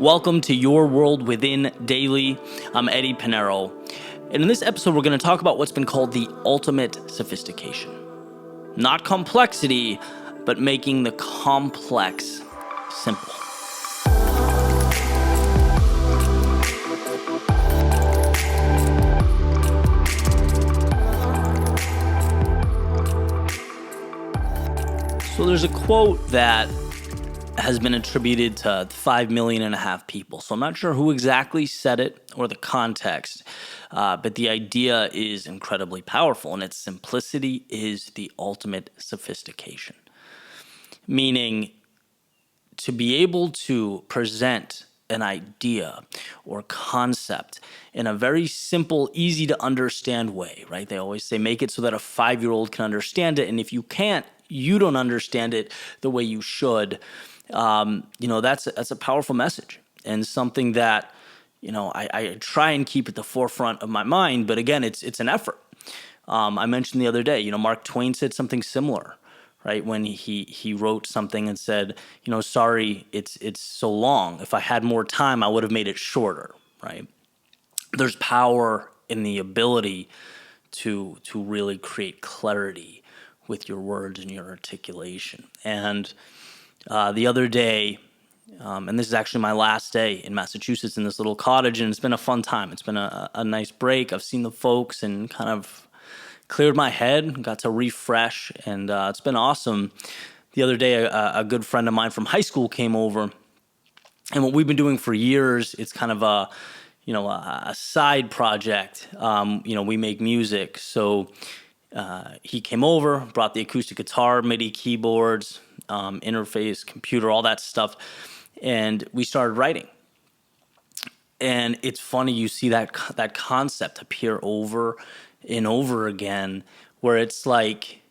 Welcome to Your World Within Daily. I'm Eddie Pinero. And in this episode, we're going to talk about what's been called the ultimate sophistication. Not complexity, but making the complex simple. So there's a quote that has been attributed to 5.5 million people. So I'm not sure who exactly said it or the context, but the idea is incredibly powerful, and its simplicity is the ultimate sophistication. Meaning, to be able to present an idea or concept in a very simple, easy to understand way, right? They always say make it so that a 5-year-old can understand it, and if you can't, you don't understand it the way you should. That's a powerful message, and something that, I try and keep at the forefront of my mind. But again, it's an effort. I mentioned the other day, Mark Twain said something similar, right? When he wrote something and said, sorry, it's so long. If I had more time, I would have made it shorter, right? There's power in the ability to really create clarity with your words and your articulation. And the other day, and this is actually my last day in Massachusetts in this little cottage, and it's been a fun time. It's been a nice break. I've seen the folks and kind of cleared my head, got to refresh, and it's been awesome. The other day, a good friend of mine from high school came over, and what we've been doing for years, it's kind of a side project. We make music, so he came over, brought the acoustic guitar, MIDI keyboards, interface, computer, all that stuff, and we started writing. And it's funny, you see that concept appear over and over again, where it's like,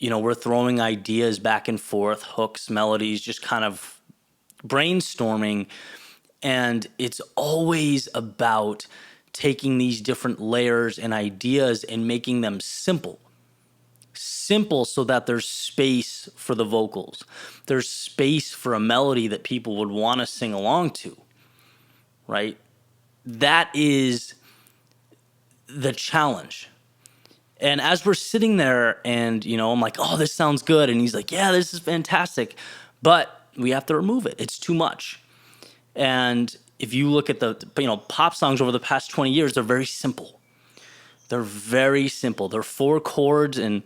we're throwing ideas back and forth, hooks, melodies, just kind of brainstorming, and it's always about taking these different layers and ideas and making them simple so that there's space for the vocals. There's space for a melody that people would want to sing along to, right? That is the challenge. And as we're sitting there and, I'm like, oh, this sounds good. And he's like, yeah, this is fantastic. But we have to remove it. It's too much. And if you look at the pop songs over the past 20 years, they're very simple. They're very simple. They're 4 chords and,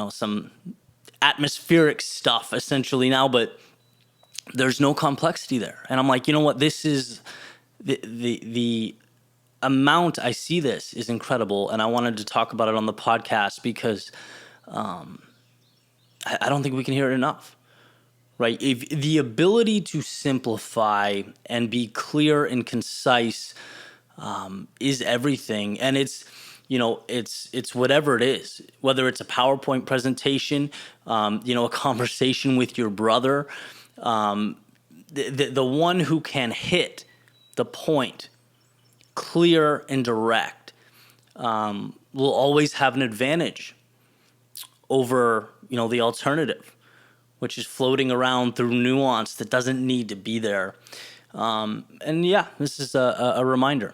some atmospheric stuff essentially now, but there's no complexity there. And I'm like, you know what? This is the amount I see this is incredible. And I wanted to talk about it on the podcast because I don't think we can hear it enough. Right? If the ability to simplify and be clear and concise is everything. And it's whatever it is, whether it's a PowerPoint presentation, a conversation with your brother, the one who can hit the point clear and direct will always have an advantage over, the alternative, which is floating around through nuance that doesn't need to be there. This is a reminder.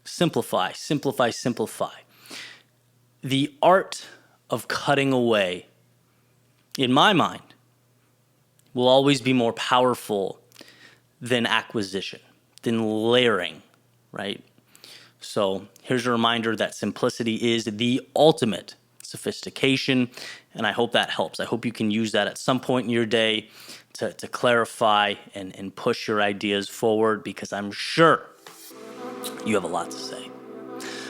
Simplify, simplify, simplify. The art of cutting away, in my mind, will always be more powerful than acquisition, than layering, right? So here's a reminder that simplicity is the ultimate sophistication, and I hope that helps. I hope you can use that at some point in your day to clarify and push your ideas forward, because I'm sure you have a lot to say.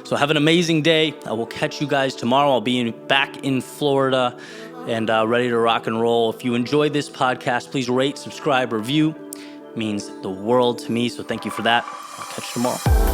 So have an amazing day. I will catch you guys tomorrow. I'll be back in Florida and ready to rock and roll. If you enjoyed this podcast, please rate, subscribe, review. It means the world to me, so thank you for that. I'll catch you tomorrow.